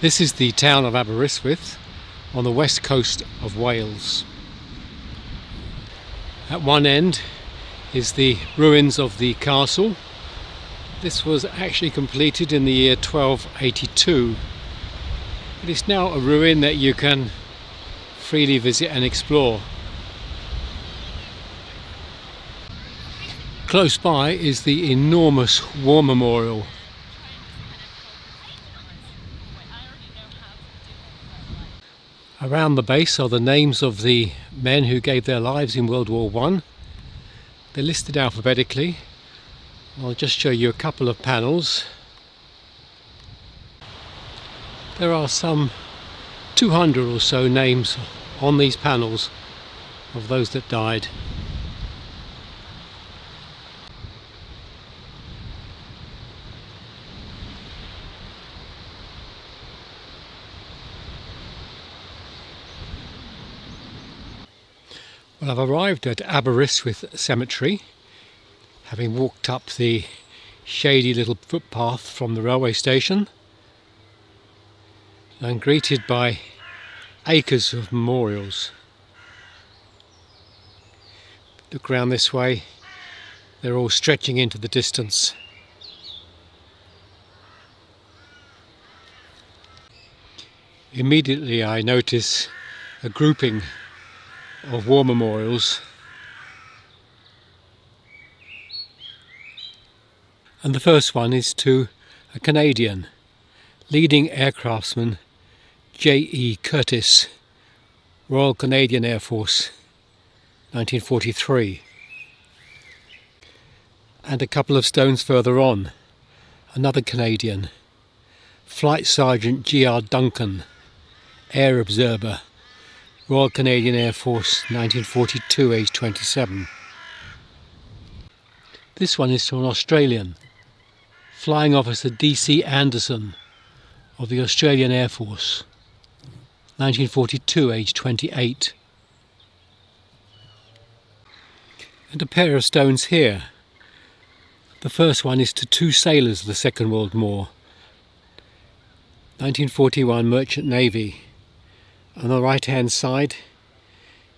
This is the town of Aberystwyth on the west coast of Wales. At one end is the ruins of the castle. This was actually completed in the year 1282, but it's now a ruin that you can freely visit and explore. Close by is the enormous war memorial. Around the base are the names of the men who gave their lives in World War I. They're listed alphabetically. I'll just show you a couple of panels. There are some 200 or so names on these panels of those that died. Well, I've arrived at Aberystwyth Cemetery, having walked up the shady little footpath from the railway station. I'm greeted by acres of memorials. Look around this way, they're all stretching into the distance. Immediately I notice a grouping of war memorials, and the first one is to a Canadian, leading aircraftsman J.E. Curtis, Royal Canadian Air Force, 1943. And a couple of stones further on, another Canadian, Flight Sergeant G.R. Duncan, Air Observer, Royal Canadian Air Force, 1942, age 27. This one is to an Australian, Flying Officer D.C. Anderson of the Australian Air Force, 1942, age 28. And a pair of stones here. The first one is to two sailors of the Second World War, 1941 Merchant Navy. On the right hand side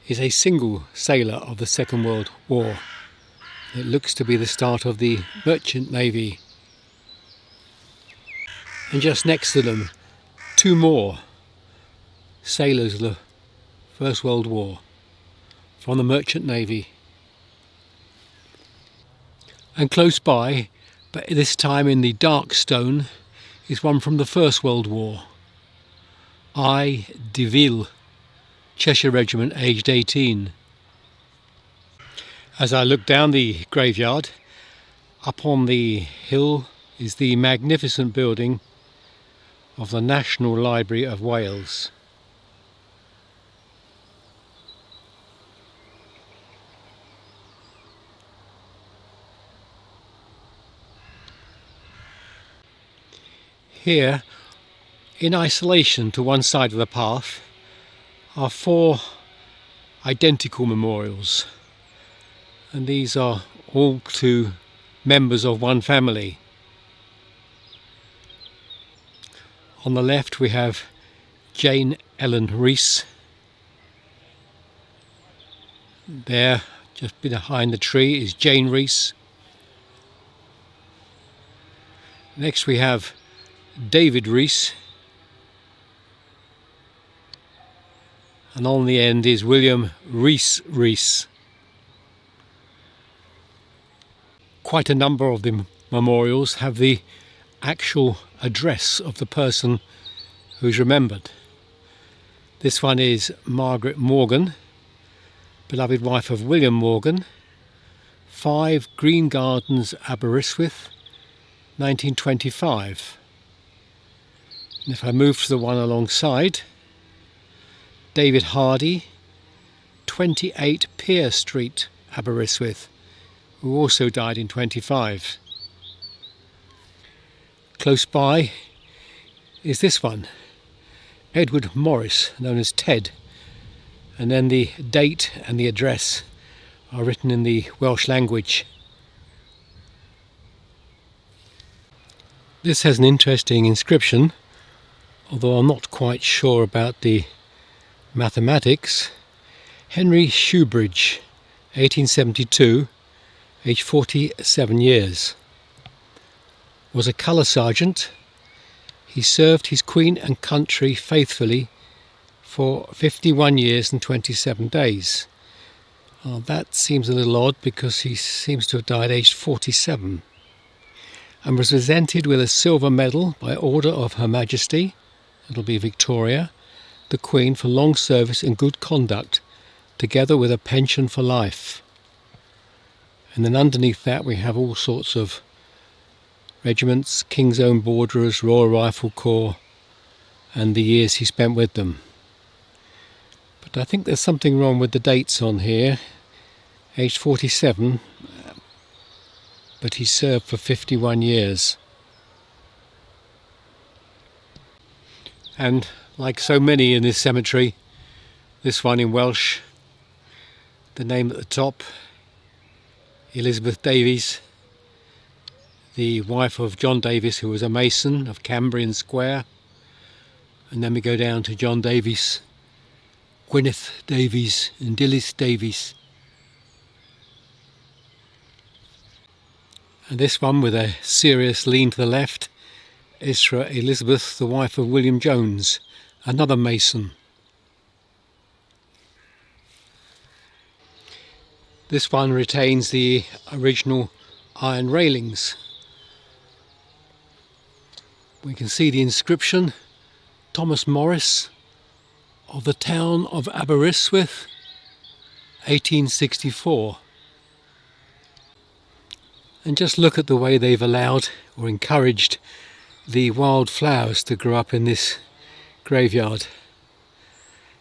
is a single sailor of the Second World War. It looks to be the start of the Merchant Navy. And just next to them, two more sailors of the First World War from the Merchant Navy. And close by, but this time in the dark stone, is one from the First World War. I. DeVille, Cheshire Regiment, aged 18. As I look down the graveyard, up on the hill is the magnificent building of the National Library of Wales. Here, in isolation to one side of the path, are four identical memorials, and these are all to members of one family. On the left we have Jane Ellen Rees. There, just behind the tree, is Jane Rees. Next we have David Rees. And on the end is William Rees. Quite a number of the memorials have the actual address of the person who's remembered. This one is Margaret Morgan, beloved wife of William Morgan, 5 Green Gardens, Aberystwyth, 1925. And if I move to the one alongside, David Hardy, 28 Pier Street, Aberystwyth, who also died in 25. Close by is this one, Edward Morris, known as Ted, and then the date and the address are written in the Welsh language. This has an interesting inscription although I'm not quite sure about the mathematics. Henry Shoebridge, 1872, aged 47 years. Was a colour sergeant. He served his Queen and country faithfully for 51 years and 27 days. That seems a little odd because he seems to have died aged 47, and was presented with a silver medal by order of Her Majesty, it'll be Victoria, the Queen, for long service and good conduct, together with a pension for life. And then underneath that we have all sorts of regiments, King's Own Borderers, Royal Rifle Corps, and the years he spent with them. But I think there's something wrong with the dates on here. Aged 47, but he served for 51 years. And like so many in this cemetery, this one in Welsh, the name at the top, Elizabeth Davies, the wife of John Davies, who was a mason of Cambrian Square. And then we go down to John Davies, Gwyneth Davies and Dilys Davies. And this one with a serious lean to the left is for Elizabeth, the wife of William Jones, another mason. This one retains the original iron railings. We can see the inscription, Thomas Morris of the town of Aberystwyth, 1864. And just look at the way they've allowed or encouraged the wild flowers to grow up in this graveyard.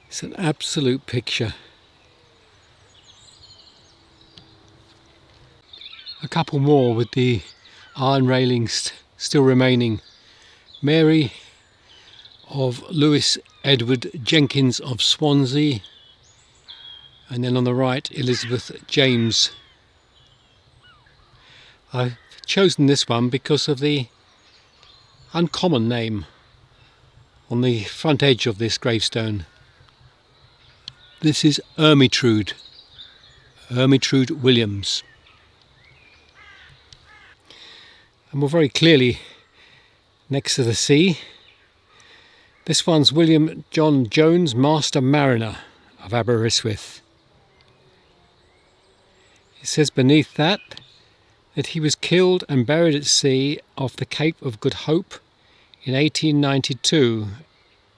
It's an absolute picture. A couple more with the iron railings still remaining. Mary of Lewis Edward Jenkins of Swansea, and then on the right Elizabeth James. I've chosen this one because of the uncommon name on the front edge of this gravestone. This is Ermytrude Williams. And we're very clearly next to the sea. This one's William John Jones, Master Mariner of Aberystwyth. It says beneath that he was killed and buried at sea off the Cape of Good Hope in 1892,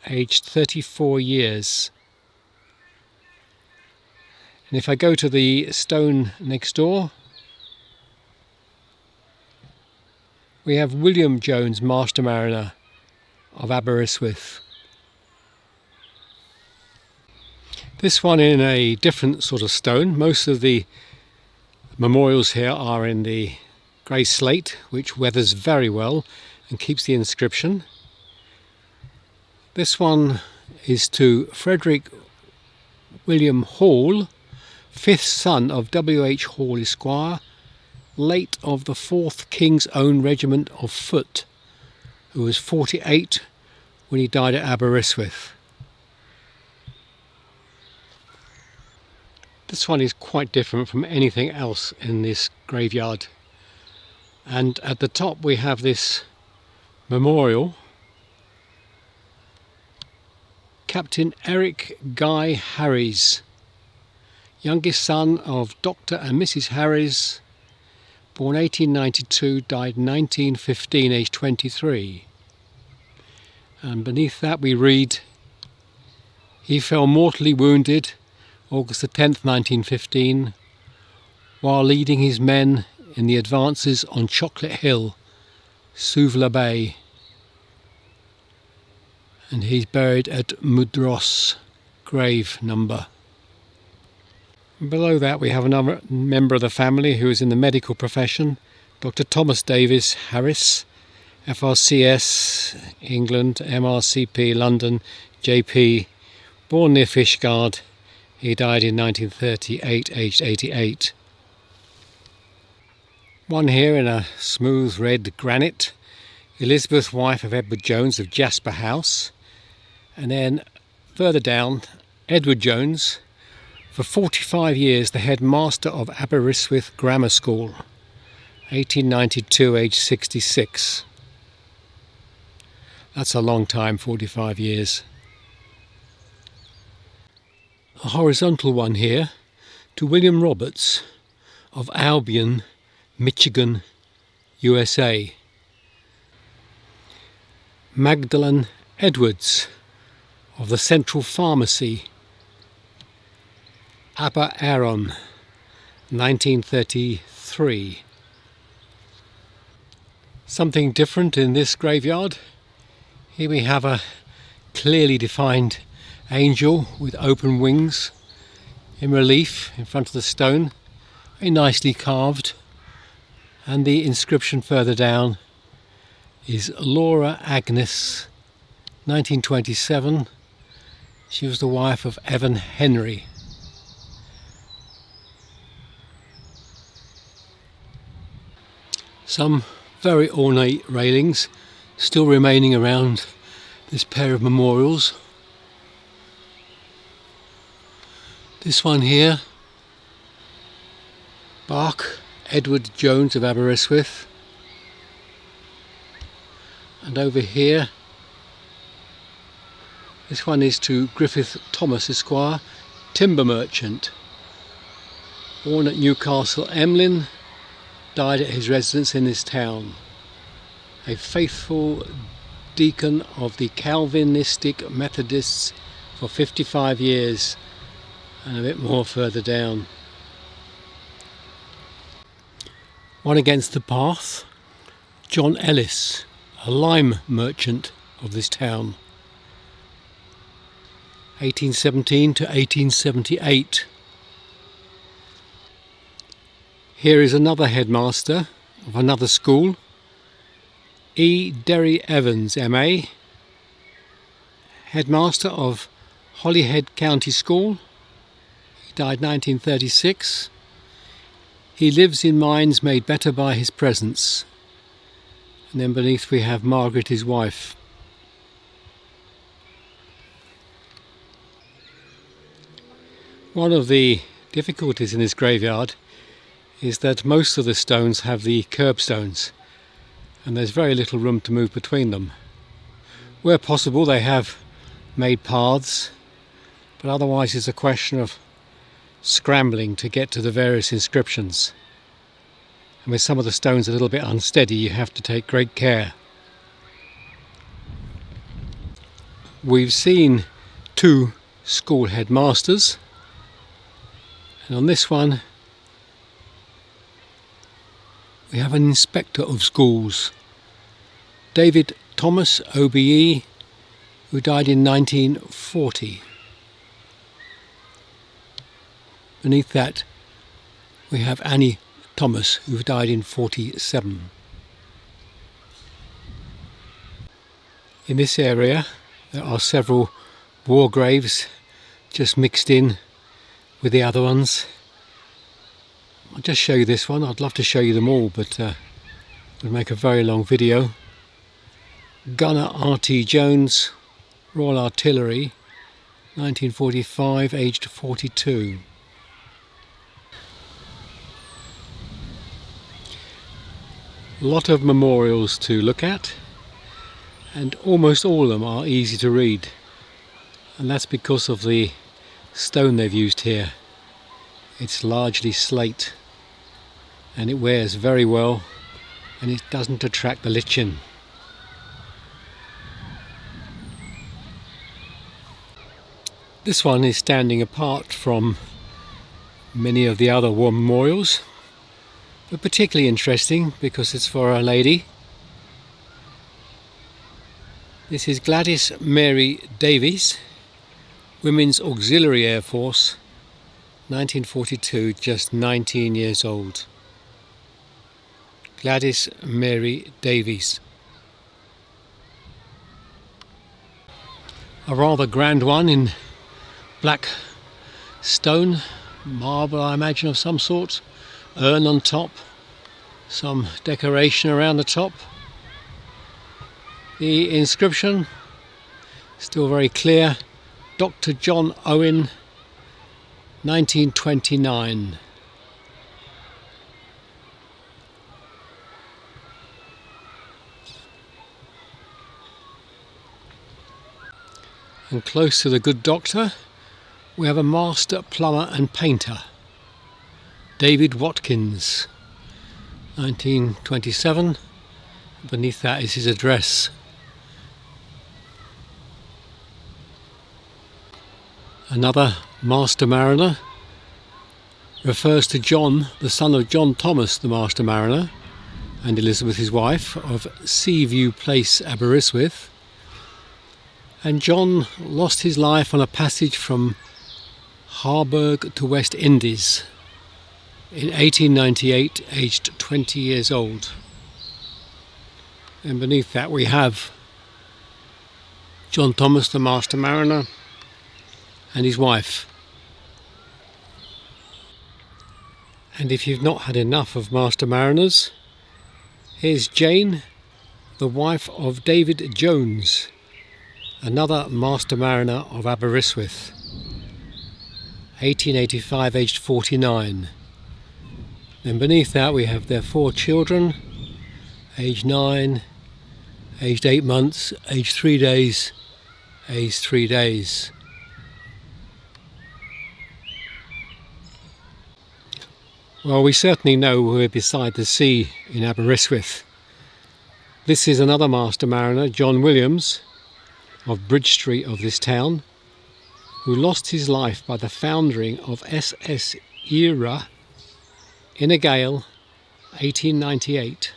aged 34 years. And if I go to the stone next door, we have William Jones, Master Mariner of Aberystwyth. This one in a different sort of stone. Most of the memorials here are in the grey slate, which weathers very well and keeps the inscription. This one is to Frederick William Hall, 5th son of W.H. Hall Esquire, late of the 4th King's Own Regiment of Foot, who was 48 when he died at Aberystwyth. This one is quite different from anything else in this graveyard. And at the top we have this memorial. Captain Eric Guy Harries, youngest son of Dr. and Mrs. Harries, born 1892, died 1915, aged 23. And beneath that we read, he fell mortally wounded August the 10th, 1915, while leading his men in the advances on Chocolate Hill, Suvla Bay. And he's buried at Mudros grave number. Below that we have another member of the family who is in the medical profession, Dr. Thomas Davis Harris, FRCS, England, MRCP, London, JP, born near Fishguard. He died in 1938, aged 88. One here in a smooth red granite, Elizabeth, wife of Edward Jones of Jasper House, And then further down, Edward Jones, for 45 years the headmaster of Aberystwyth Grammar School, 1892, age 66. That's a long time, 45 years. A horizontal one here to William Roberts of Albion, Michigan, USA. Magdalen Edwards of the Central Pharmacy, Aber Aaron, 1933. Something different in this graveyard. Here we have a clearly defined angel with open wings in relief in front of the stone, very nicely carved, and the inscription further down is Laura Agnes, 1927. She was the wife of Evan Henry. Some very ornate railings still remaining around this pair of memorials. This one here, Bach Edward Jones of Aberystwyth. And over here, this one is to Griffith Thomas Esquire, timber merchant, born at Newcastle Emlyn, died at his residence in this town. A faithful deacon of the Calvinistic Methodists for 55 years, and a bit more further down. One against the path, John Ellis, a lime merchant of this town, 1817 to 1878. Here is another headmaster of another school, E. Derry Evans, MA, headmaster of Holyhead County School. He died 1936. He lives in minds made better by his presence. And then beneath we have Margaret, his wife. One of the difficulties in this graveyard is that most of the stones have the curbstones, and there's very little room to move between them. Where possible they have made paths, but otherwise it's a question of scrambling to get to the various inscriptions. And with some of the stones a little bit unsteady, you have to take great care. We've seen two school headmasters, and on this one we have an inspector of schools, David Thomas, OBE, who died in 1940. Beneath that we have Annie Thomas, who died in 47. In this area there are several war graves just mixed in with the other ones. I'll just show you this one. I'd love to show you them all, but it would make a very long video. Gunner R.T. Jones, Royal Artillery, 1945, aged 42. A lot of memorials to look at, and almost all of them are easy to read, and that's because of the stone they've used here. It's largely slate, and it wears very well, and it doesn't attract the lichen. This one is standing apart from many of the other war memorials, but particularly interesting because it's for a lady. This is Gladys Mary Davies, Women's Auxiliary Air Force, 1942, just 19 years old. Gladys Mary Davies. A rather grand one in black stone, marble I imagine of some sort, urn on top, some decoration around the top. The inscription Still very clear. Dr. John Owen, 1929. And close to the good doctor, we have a master plumber and painter, David Watkins, 1927. Beneath that is his address. Another master mariner refers to John, the son of John Thomas, the master mariner, and Elizabeth, his wife, of Seaview Place, Aberystwyth. And John lost his life on a passage from Harburg to West Indies in 1898, aged 20 years old. And beneath that we have John Thomas, the master mariner, and his wife. And if you've not had enough of master mariners, here's Jane, the wife of David Jones, another master mariner of Aberystwyth, 1885, aged 49. Then beneath that we have their 4 children, aged 9, aged 8 months, aged 3 days, aged 3 days. Well, we certainly know we're beside the sea in Aberystwyth. This is another master mariner, John Williams, of Bridge Street of this town, who lost his life by the foundering of SS Era in a gale, 1898,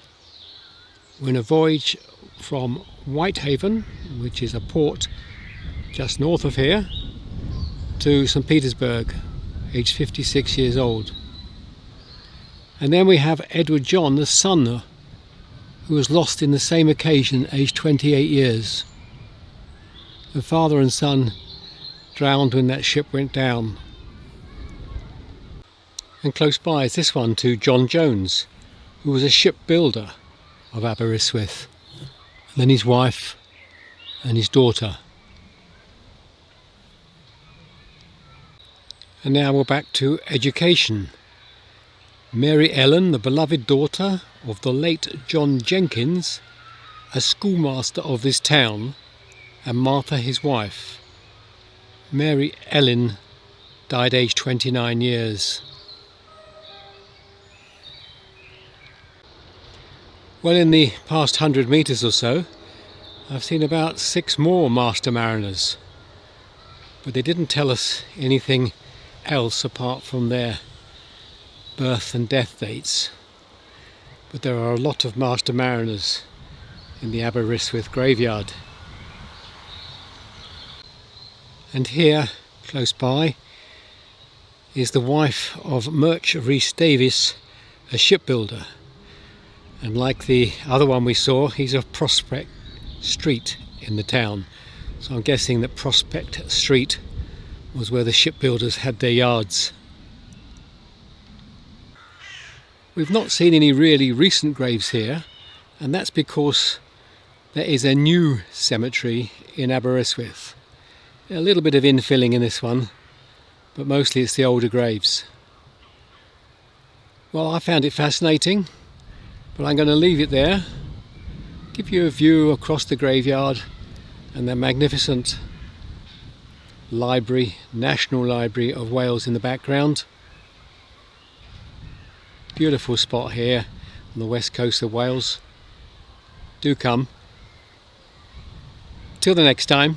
when a voyage from Whitehaven, which is a port just north of here, to St. Petersburg, aged 56 years old. And then we have Edward John, the son, who was lost in the same occasion, aged 28 years. The father and son drowned when that ship went down. And close by is this one to John Jones, who was a shipbuilder of Aberystwyth. And then his wife and his daughter. And now we're back to education. Mary Ellen, the beloved daughter of the late John Jenkins, a schoolmaster of this town, and Martha, his wife. Mary Ellen died aged 29 years. Well, in the past 100 metres or so, I've seen about 6 more master mariners, but they didn't tell us anything else apart from their birth and death dates. But there are a lot of master mariners in the Aberystwyth graveyard. And here, close by, is the wife of Murch Rhys Davies, a shipbuilder. And like the other one we saw, he's of Prospect Street in the town. So I'm guessing that Prospect Street was where the shipbuilders had their yards. We've not seen any really recent graves here, and that's because there is a new cemetery in Aberystwyth. A little bit of infilling in this one, but mostly it's the older graves. Well, I found it fascinating, but I'm going to leave it there, give you a view across the graveyard and the magnificent library, National Library of Wales in the background. Beautiful spot here on the west coast of Wales. Do come. Till the next time.